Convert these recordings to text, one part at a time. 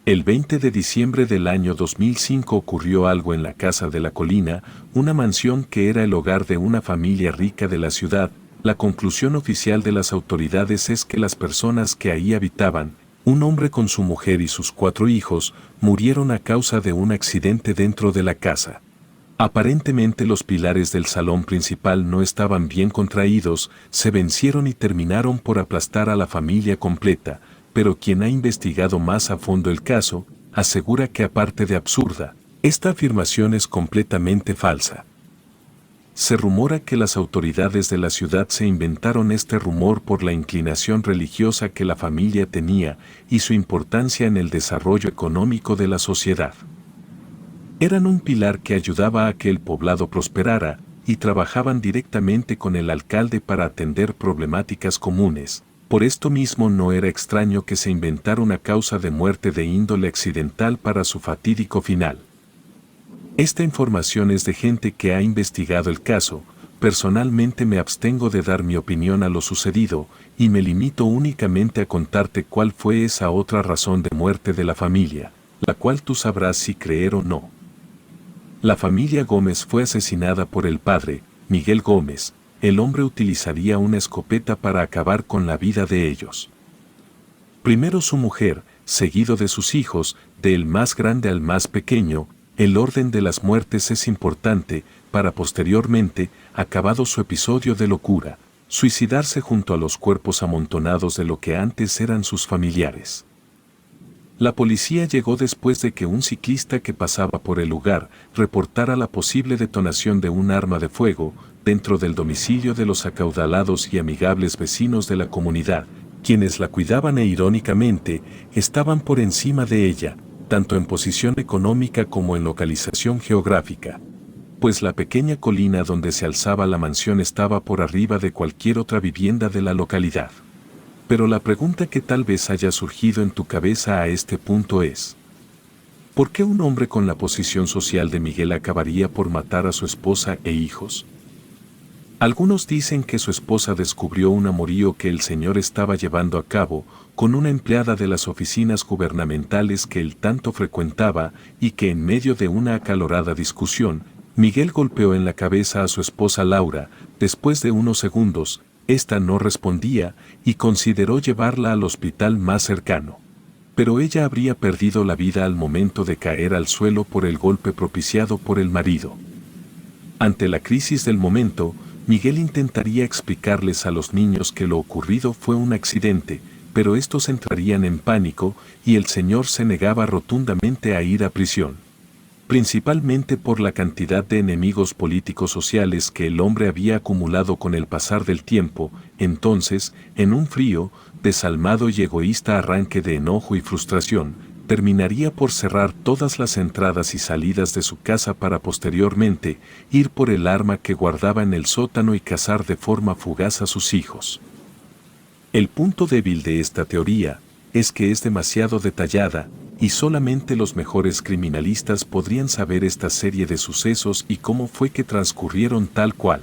El 20 de diciembre del año 2005 ocurrió algo en la Casa de la Colina, una mansión que era el hogar de una familia rica de la ciudad. La conclusión oficial de las autoridades es que las personas que ahí habitaban, un hombre con su mujer y sus 4 hijos, murieron a causa de un accidente dentro de la casa. Aparentemente los pilares del salón principal no estaban bien contraídos, se vencieron y terminaron por aplastar a la familia completa, pero quien ha investigado más a fondo el caso, asegura que aparte de absurda, esta afirmación es completamente falsa. Se rumora que las autoridades de la ciudad se inventaron este rumor por la inclinación religiosa que la familia tenía y su importancia en el desarrollo económico de la sociedad. Eran un pilar que ayudaba a que el poblado prosperara y trabajaban directamente con el alcalde para atender problemáticas comunes. Por esto mismo no era extraño que se inventara una causa de muerte de índole accidental para su fatídico final. Esta información es de gente que ha investigado el caso. Personalmente me abstengo de dar mi opinión a lo sucedido y me limito únicamente a contarte cuál fue esa otra razón de muerte de la familia, la cual tú sabrás si creer o no. La familia Gómez fue asesinada por el padre, Miguel Gómez. El hombre utilizaría una escopeta para acabar con la vida de ellos. Primero su mujer, seguido de sus hijos, del más grande al más pequeño. El orden de las muertes es importante para posteriormente, acabado su episodio de locura, suicidarse junto a los cuerpos amontonados de lo que antes eran sus familiares. La policía llegó después de que un ciclista que pasaba por el lugar reportara la posible detonación de un arma de fuego dentro del domicilio de los acaudalados y amigables vecinos de la comunidad, quienes la cuidaban e irónicamente estaban por encima de ella, tanto en posición económica como en localización geográfica, pues la pequeña colina donde se alzaba la mansión estaba por arriba de cualquier otra vivienda de la localidad. Pero la pregunta que tal vez haya surgido en tu cabeza a este punto es: ¿por qué un hombre con la posición social de Miguel acabaría por matar a su esposa e hijos? Algunos dicen que su esposa descubrió un amorío que el señor estaba llevando a cabo con una empleada de las oficinas gubernamentales que él tanto frecuentaba y que en medio de una acalorada discusión, Miguel golpeó en la cabeza a su esposa Laura. Después de unos segundos, esta no respondía y consideró llevarla al hospital más cercano. Pero ella habría perdido la vida al momento de caer al suelo por el golpe propiciado por el marido. Ante la crisis del momento, Miguel intentaría explicarles a los niños que lo ocurrido fue un accidente, pero estos entrarían en pánico y el señor se negaba rotundamente a ir a prisión. Principalmente por la cantidad de enemigos políticos sociales que el hombre había acumulado con el pasar del tiempo. Entonces, en un frío, desalmado y egoísta arranque de enojo y frustración, terminaría por cerrar todas las entradas y salidas de su casa para posteriormente ir por el arma que guardaba en el sótano y cazar de forma fugaz a sus hijos. El punto débil de esta teoría es que es demasiado detallada y solamente los mejores criminalistas podrían saber esta serie de sucesos y cómo fue que transcurrieron tal cual.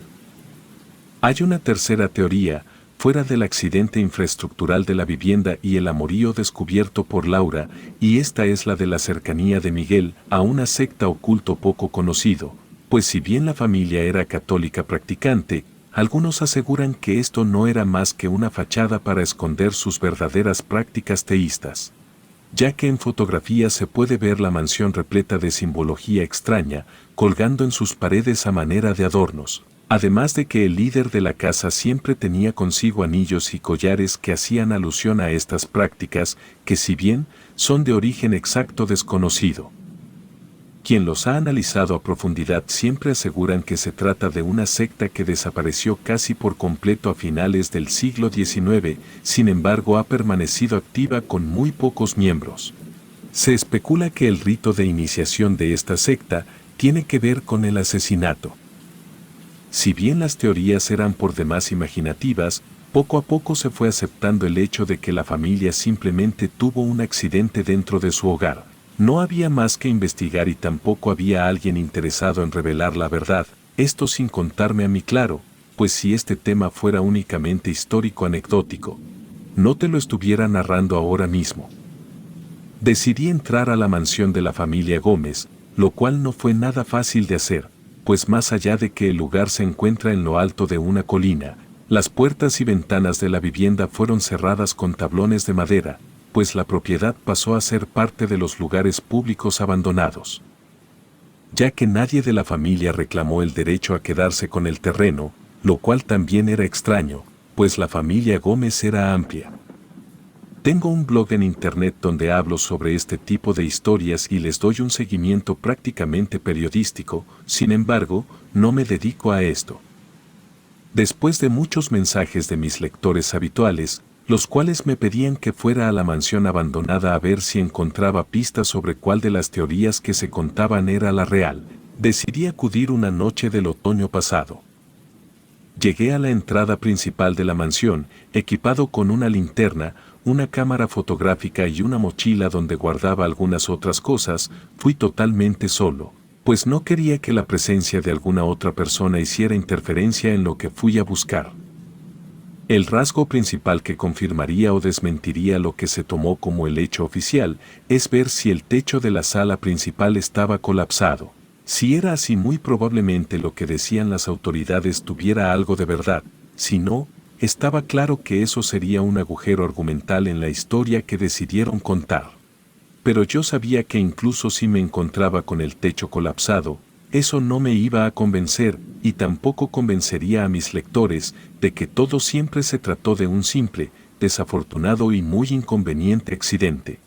Hay una tercera teoría, fuera del accidente infraestructural de la vivienda y el amorío descubierto por Laura, y esta es la de la cercanía de Miguel a una secta oculto poco conocido, pues si bien la familia era católica practicante, algunos aseguran que esto no era más que una fachada para esconder sus verdaderas prácticas teístas, ya que en fotografías se puede ver la mansión repleta de simbología extraña, colgando en sus paredes a manera de adornos. Además de que el líder de la casa siempre tenía consigo anillos y collares que hacían alusión a estas prácticas, que si bien son de origen exacto desconocido. Quien los ha analizado a profundidad siempre aseguran que se trata de una secta que desapareció casi por completo a finales del siglo XIX, sin embargo ha permanecido activa con muy pocos miembros. Se especula que el rito de iniciación de esta secta tiene que ver con el asesinato. Si bien las teorías eran por demás imaginativas, poco a poco se fue aceptando el hecho de que la familia simplemente tuvo un accidente dentro de su hogar. No había más que investigar y tampoco había alguien interesado en revelar la verdad, esto sin contarme a mí claro, pues si este tema fuera únicamente histórico anecdótico, no te lo estuviera narrando ahora mismo. Decidí entrar a la mansión de la familia Gómez, lo cual no fue nada fácil de hacer, pues más allá de que el lugar se encuentra en lo alto de una colina, las puertas y ventanas de la vivienda fueron cerradas con tablones de madera, pues la propiedad pasó a ser parte de los lugares públicos abandonados. Ya que nadie de la familia reclamó el derecho a quedarse con el terreno, lo cual también era extraño, pues la familia Gómez era amplia. Tengo un blog en internet donde hablo sobre este tipo de historias y les doy un seguimiento prácticamente periodístico, sin embargo, no me dedico a esto. Después de muchos mensajes de mis lectores habituales, los cuales me pedían que fuera a la mansión abandonada a ver si encontraba pistas sobre cuál de las teorías que se contaban era la real, decidí acudir una noche del otoño pasado. Llegué a la entrada principal de la mansión, equipado con una linterna, una cámara fotográfica y una mochila donde guardaba algunas otras cosas. Fui totalmente solo, pues no quería que la presencia de alguna otra persona hiciera interferencia en lo que fui a buscar. El rasgo principal que confirmaría o desmentiría lo que se tomó como el hecho oficial es ver si el techo de la sala principal estaba colapsado. Si era así, muy probablemente lo que decían las autoridades tuviera algo de verdad. Si no, estaba claro que eso sería un agujero argumental en la historia que decidieron contar. Pero yo sabía que incluso si me encontraba con el techo colapsado, eso no me iba a convencer, y tampoco convencería a mis lectores de que todo siempre se trató de un simple, desafortunado y muy inconveniente accidente.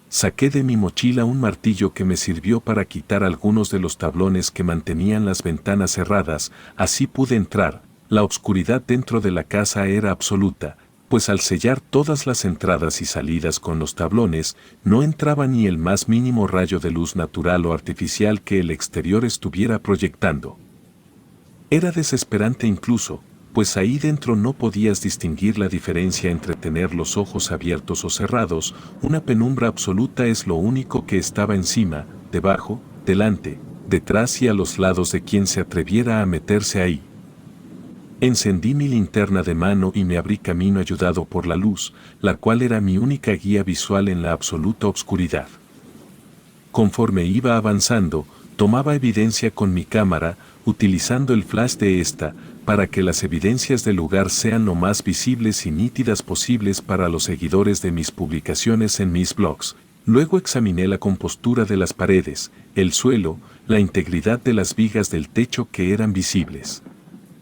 Saqué de mi mochila un martillo que me sirvió para quitar algunos de los tablones que mantenían las ventanas cerradas. Así pude entrar. La oscuridad dentro de la casa era absoluta, pues al sellar todas las entradas y salidas con los tablones, no entraba ni el más mínimo rayo de luz natural o artificial que el exterior estuviera proyectando. Era desesperante incluso, pues ahí dentro no podías distinguir la diferencia entre tener los ojos abiertos o cerrados. Una penumbra absoluta es lo único que estaba encima, debajo, delante, detrás y a los lados de quien se atreviera a meterse ahí. Encendí mi linterna de mano y me abrí camino ayudado por la luz, la cual era mi única guía visual en la absoluta oscuridad. Conforme iba avanzando, tomaba evidencia con mi cámara, utilizando el flash de esta, para que las evidencias del lugar sean lo más visibles y nítidas posibles para los seguidores de mis publicaciones en mis blogs. Luego examiné la compostura de las paredes, el suelo, la integridad de las vigas del techo que eran visibles.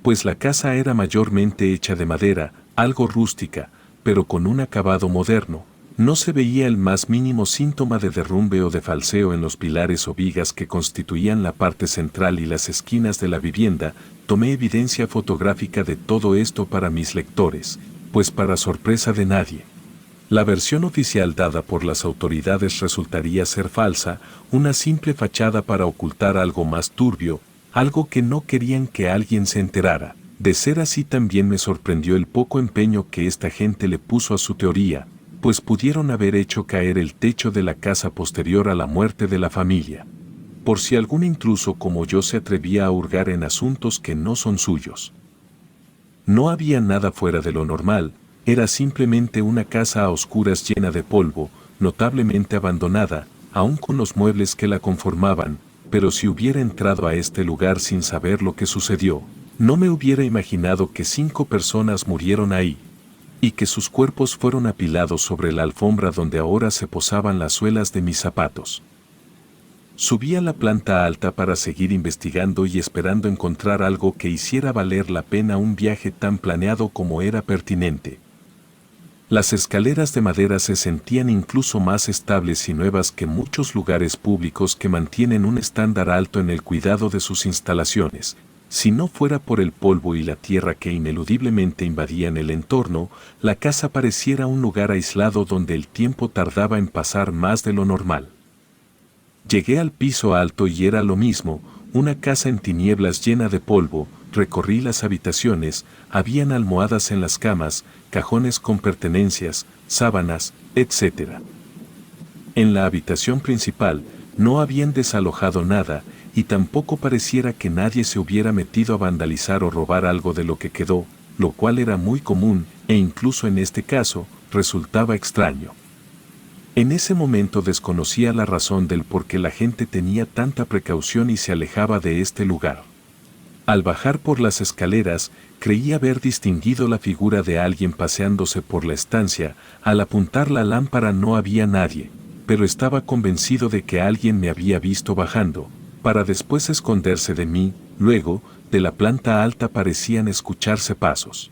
Pues la casa era mayormente hecha de madera, algo rústica, pero con un acabado moderno. No se veía el más mínimo síntoma de derrumbe o de falseo en los pilares o vigas que constituían la parte central y las esquinas de la vivienda. Tomé evidencia fotográfica de todo esto para mis lectores, pues para sorpresa de nadie, la versión oficial dada por las autoridades resultaría ser falsa, una simple fachada para ocultar algo más turbio, algo que no querían que alguien se enterara. De ser así, también me sorprendió el poco empeño que esta gente le puso a su teoría, pues pudieron haber hecho caer el techo de la casa posterior a la muerte de la familia, por si algún intruso como yo se atrevía a hurgar en asuntos que no son suyos. No había nada fuera de lo normal, era simplemente una casa a oscuras llena de polvo, notablemente abandonada, aún con los muebles que la conformaban. Pero si hubiera entrado a este lugar sin saber lo que sucedió, no me hubiera imaginado que 5 personas murieron ahí, y que sus cuerpos fueron apilados sobre la alfombra donde ahora se posaban las suelas de mis zapatos. Subí a la planta alta para seguir investigando y esperando encontrar algo que hiciera valer la pena un viaje tan planeado como era pertinente. Las escaleras de madera se sentían incluso más estables y nuevas que muchos lugares públicos que mantienen un estándar alto en el cuidado de sus instalaciones. Si no fuera por el polvo y la tierra que ineludiblemente invadían el entorno, la casa pareciera un lugar aislado donde el tiempo tardaba en pasar más de lo normal. Llegué al piso alto y era lo mismo, una casa en tinieblas llena de polvo. Recorrí las habitaciones, habían almohadas en las camas, cajones con pertenencias, sábanas, etc. En la habitación principal, no habían desalojado nada, y tampoco pareciera que nadie se hubiera metido a vandalizar o robar algo de lo que quedó, lo cual era muy común, e incluso en este caso, resultaba extraño. En ese momento desconocía la razón del por qué la gente tenía tanta precaución y se alejaba de este lugar. Al bajar por las escaleras, creí haber distinguido la figura de alguien paseándose por la estancia. Al apuntar la lámpara no había nadie, pero estaba convencido de que alguien me había visto bajando, para después esconderse de mí. Luego, de la planta alta parecían escucharse pasos,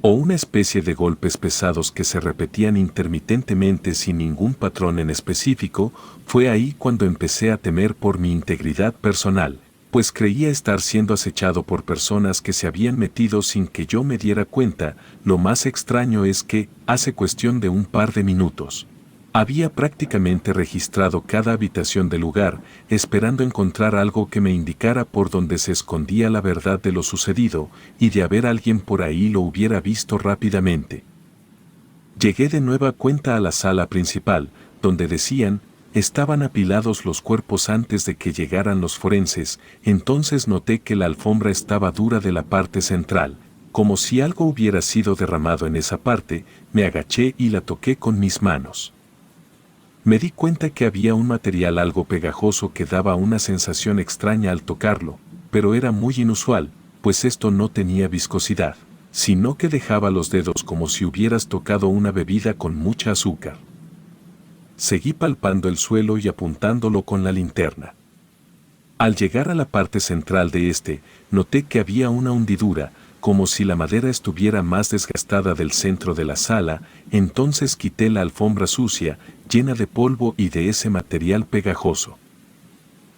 o una especie de golpes pesados que se repetían intermitentemente sin ningún patrón en específico. Fue ahí cuando empecé a temer por mi integridad personal, pues creía estar siendo acechado por personas que se habían metido sin que yo me diera cuenta. Lo más extraño es que, hace cuestión de un par de minutos, había prácticamente registrado cada habitación del lugar, esperando encontrar algo que me indicara por dónde se escondía la verdad de lo sucedido, y de haber alguien por ahí lo hubiera visto rápidamente. Llegué de nueva cuenta a la sala principal, donde decían, estaban apilados los cuerpos antes de que llegaran los forenses. Entonces noté que la alfombra estaba dura de la parte central, como si algo hubiera sido derramado en esa parte. Me agaché y la toqué con mis manos. Me di cuenta que había un material algo pegajoso que daba una sensación extraña al tocarlo, pero era muy inusual, pues esto no tenía viscosidad, sino que dejaba los dedos como si hubieras tocado una bebida con mucha azúcar. Seguí palpando el suelo y apuntándolo con la linterna. Al llegar a la parte central de este, noté que había una hundidura, como si la madera estuviera más desgastada del centro de la sala. Entonces quité la alfombra sucia, llena de polvo y de ese material pegajoso.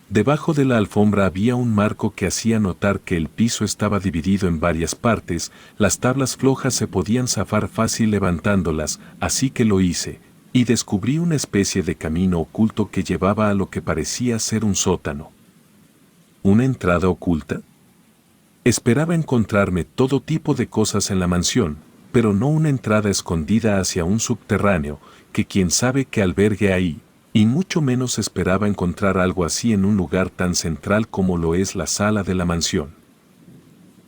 Debajo de la alfombra había un marco que hacía notar que el piso estaba dividido en varias partes. Las tablas flojas se podían zafar fácil levantándolas, así que lo hice, y descubrí una especie de camino oculto que llevaba a lo que parecía ser un sótano. ¿Una entrada oculta? Esperaba encontrarme todo tipo de cosas en la mansión, pero no una entrada escondida hacia un subterráneo, que quién sabe qué albergue ahí, y mucho menos esperaba encontrar algo así en un lugar tan central como lo es la sala de la mansión.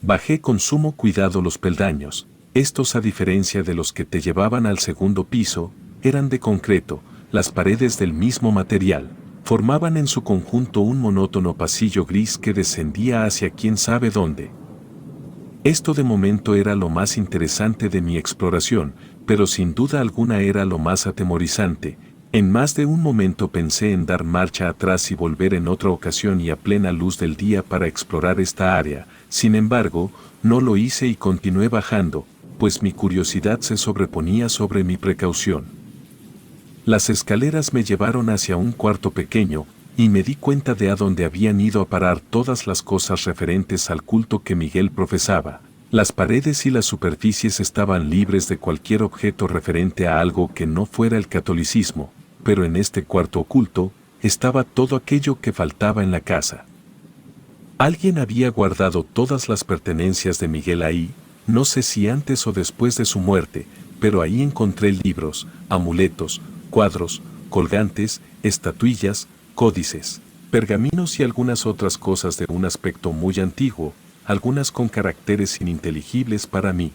Bajé con sumo cuidado los peldaños. Estos, a diferencia de los que te llevaban al segundo piso, eran de concreto. Las paredes del mismo material formaban en su conjunto un monótono pasillo gris que descendía hacia quién sabe dónde. Esto de momento era lo más interesante de mi exploración, pero sin duda alguna era lo más atemorizante. En más de un momento pensé en dar marcha atrás y volver en otra ocasión y a plena luz del día para explorar esta área. Sin embargo, no lo hice y continué bajando, pues mi curiosidad se sobreponía sobre mi precaución. Las escaleras me llevaron hacia un cuarto pequeño, y me di cuenta de a dónde habían ido a parar todas las cosas referentes al culto que Miguel profesaba. Las paredes y las superficies estaban libres de cualquier objeto referente a algo que no fuera el catolicismo, pero en este cuarto oculto estaba todo aquello que faltaba en la casa. Alguien había guardado todas las pertenencias de Miguel ahí, no sé si antes o después de su muerte, pero ahí encontré libros, amuletos, cuadros, colgantes, estatuillas, códices, pergaminos y algunas otras cosas de un aspecto muy antiguo, algunas con caracteres ininteligibles para mí,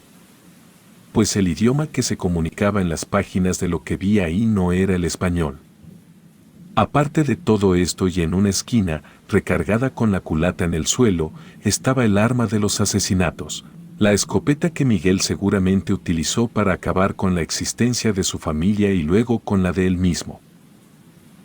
pues el idioma que se comunicaba en las páginas de lo que vi ahí no era el español. Aparte de todo esto, y en una esquina, recargada con la culata en el suelo, estaba el arma de los asesinatos, la escopeta que Miguel seguramente utilizó para acabar con la existencia de su familia y luego con la de él mismo.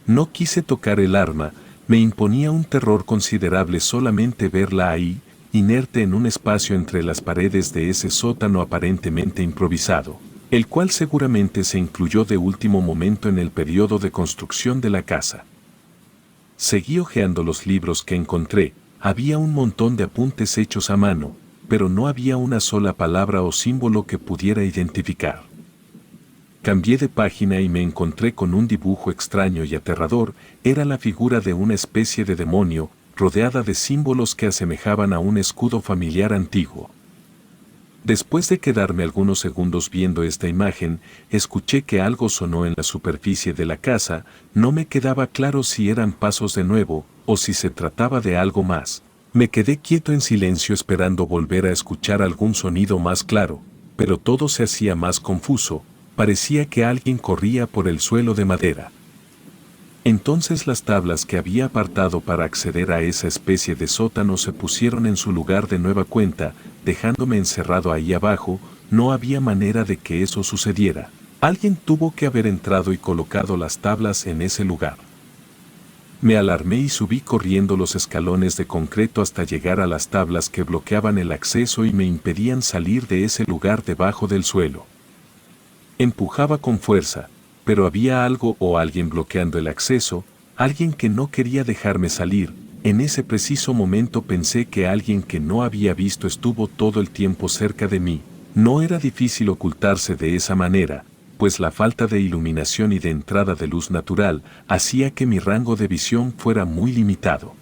No quise tocar el arma, me imponía un terror considerable solamente verla ahí, inerte en un espacio entre las paredes de ese sótano aparentemente improvisado, el cual seguramente se incluyó de último momento en el periodo de construcción de la casa. Seguí hojeando los libros que encontré. Había un montón de apuntes hechos a mano, pero no había una sola palabra o símbolo que pudiera identificar. Cambié de página y me encontré con un dibujo extraño y aterrador. Era la figura de una especie de demonio, rodeada de símbolos que asemejaban a un escudo familiar antiguo. Después de quedarme algunos segundos viendo esta imagen, escuché que algo sonó en la superficie de la casa. No me quedaba claro si eran pasos de nuevo, o si se trataba de algo más. Me quedé quieto en silencio esperando volver a escuchar algún sonido más claro, pero todo se hacía más confuso. Parecía que alguien corría por el suelo de madera. Entonces las tablas que había apartado para acceder a esa especie de sótano se pusieron en su lugar de nueva cuenta, dejándome encerrado ahí abajo. No había manera de que eso sucediera. Alguien tuvo que haber entrado y colocado las tablas en ese lugar. Me alarmé y subí corriendo los escalones de concreto hasta llegar a las tablas que bloqueaban el acceso y me impedían salir de ese lugar debajo del suelo. Empujaba con fuerza, pero había algo o alguien bloqueando el acceso, alguien que no quería dejarme salir. En ese preciso momento pensé que alguien que no había visto estuvo todo el tiempo cerca de mí. No era difícil ocultarse de esa manera, pues la falta de iluminación y de entrada de luz natural hacía que mi rango de visión fuera muy limitado.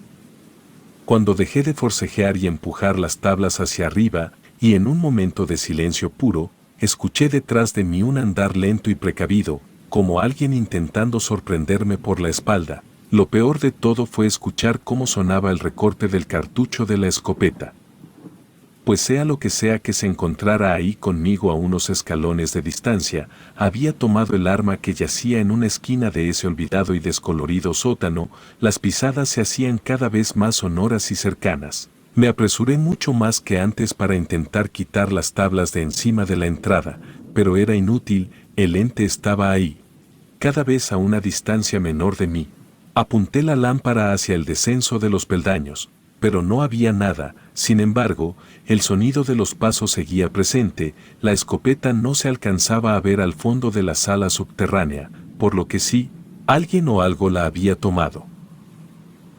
Cuando dejé de forcejear y empujar las tablas hacia arriba, y en un momento de silencio puro, escuché detrás de mí un andar lento y precavido, como alguien intentando sorprenderme por la espalda. Lo peor de todo fue escuchar cómo sonaba el recorte del cartucho de la escopeta. Pues sea lo que sea que se encontrara ahí conmigo a unos escalones de distancia, había tomado el arma que yacía en una esquina de ese olvidado y descolorido sótano. Las pisadas se hacían cada vez más sonoras y cercanas. Me apresuré mucho más que antes para intentar quitar las tablas de encima de la entrada, pero era inútil. El ente estaba ahí, cada vez a una distancia menor de mí. Apunté la lámpara hacia el descenso de los peldaños, pero no había nada. Sin embargo, el sonido de los pasos seguía presente. La escopeta no se alcanzaba a ver al fondo de la sala subterránea, por lo que sí, alguien o algo la había tomado.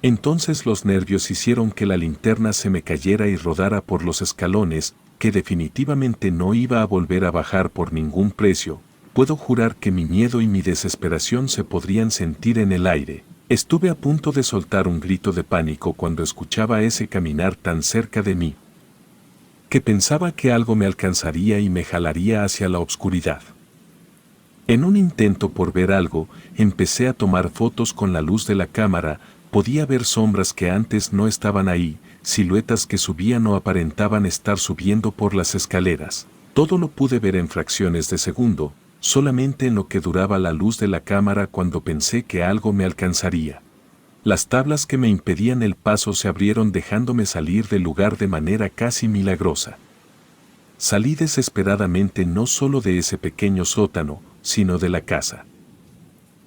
Entonces los nervios hicieron que la linterna se me cayera y rodara por los escalones, que definitivamente no iba a volver a bajar por ningún precio. Puedo jurar que mi miedo y mi desesperación se podrían sentir en el aire. Estuve a punto de soltar un grito de pánico cuando escuchaba ese caminar tan cerca de mí, que pensaba que algo me alcanzaría y me jalaría hacia la oscuridad. En un intento por ver algo, empecé a tomar fotos con la luz de la cámara. Podía ver sombras que antes no estaban ahí, siluetas que subían o aparentaban estar subiendo por las escaleras. Todo lo pude ver en fracciones de segundo, solamente en lo que duraba la luz de la cámara cuando pensé que algo me alcanzaría. Las tablas que me impedían el paso se abrieron dejándome salir del lugar de manera casi milagrosa. Salí desesperadamente no solo de ese pequeño sótano, sino de la casa.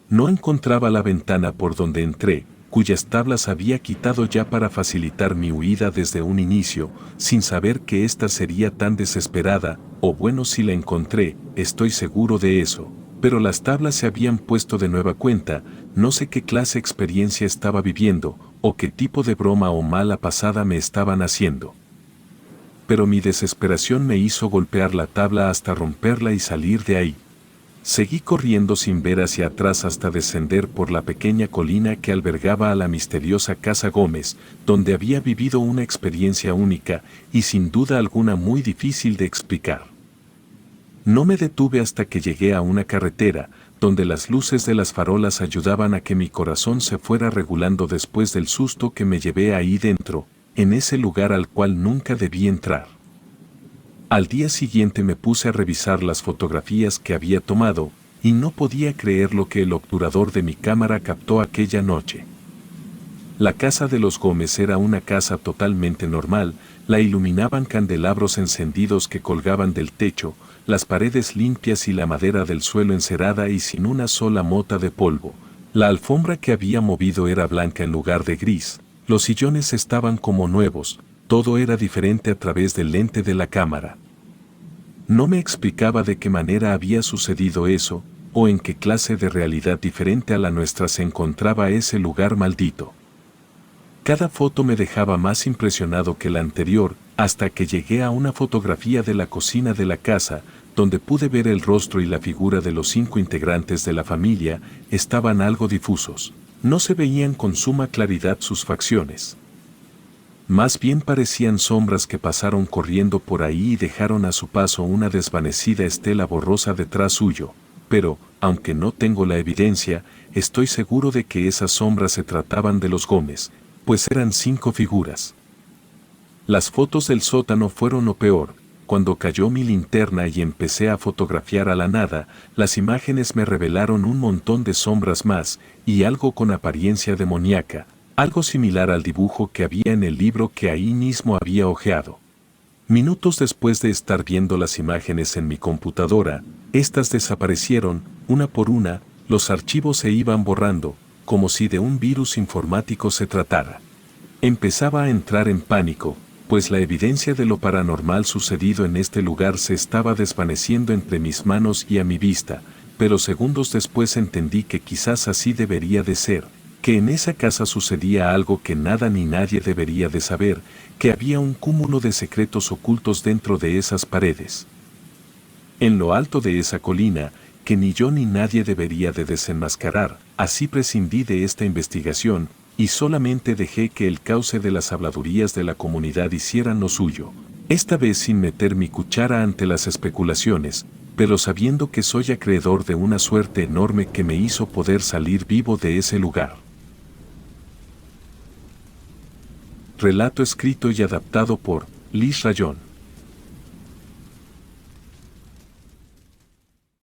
No encontraba la ventana por donde entré, cuyas tablas había quitado ya para facilitar mi huida desde un inicio, sin saber que ésta sería tan desesperada, o bueno, si la encontré, estoy seguro de eso, pero las tablas se habían puesto de nueva cuenta. No sé qué clase de experiencia estaba viviendo, o qué tipo de broma o mala pasada me estaban haciendo. Pero mi desesperación me hizo golpear la tabla hasta romperla y salir de ahí. Seguí corriendo sin ver hacia atrás hasta descender por la pequeña colina que albergaba a la misteriosa Casa Gómez, donde había vivido una experiencia única y sin duda alguna muy difícil de explicar. No me detuve hasta que llegué a una carretera, donde las luces de las farolas ayudaban a que mi corazón se fuera regulando después del susto que me llevé ahí dentro, en ese lugar al cual nunca debí entrar. Al día siguiente me puse a revisar las fotografías que había tomado, y no podía creer lo que el obturador de mi cámara captó aquella noche. La casa de los Gómez era una casa totalmente normal. La iluminaban candelabros encendidos que colgaban del techo, las paredes limpias y la madera del suelo encerada y sin una sola mota de polvo. La alfombra que había movido era blanca en lugar de gris, los sillones estaban como nuevos. Todo era diferente a través del lente de la cámara. No me explicaba de qué manera había sucedido eso, o en qué clase de realidad diferente a la nuestra se encontraba ese lugar maldito. Cada foto me dejaba más impresionado que la anterior, hasta que llegué a una fotografía de la cocina de la casa, donde pude ver el rostro y la figura de los 5 integrantes de la familia. Estaban algo difusos. No se veían con suma claridad sus facciones. Más bien parecían sombras que pasaron corriendo por ahí y dejaron a su paso una desvanecida estela borrosa detrás suyo. Pero, aunque no tengo la evidencia, estoy seguro de que esas sombras se trataban de los Gómez, pues eran 5 figuras. Las fotos del sótano fueron lo peor, cuando cayó mi linterna y empecé a fotografiar a la nada, las imágenes me revelaron un montón de sombras más, y algo con apariencia demoníaca, algo similar al dibujo que había en el libro que ahí mismo había hojeado. Minutos después de estar viendo las imágenes en mi computadora, estas desaparecieron, una por una, los archivos se iban borrando, como si de un virus informático se tratara. Empezaba a entrar en pánico, pues la evidencia de lo paranormal sucedido en este lugar se estaba desvaneciendo entre mis manos y a mi vista, pero segundos después entendí que quizás así debería de ser, que en esa casa sucedía algo que nada ni nadie debería de saber, que había un cúmulo de secretos ocultos dentro de esas paredes. En lo alto de esa colina, que ni yo ni nadie debería de desenmascarar, así prescindí de esta investigación, y solamente dejé que el cauce de las habladurías de la comunidad hicieran lo suyo, esta vez sin meter mi cuchara ante las especulaciones, pero sabiendo que soy acreedor de una suerte enorme que me hizo poder salir vivo de ese lugar. Relato escrito y adaptado por Liz Rayón.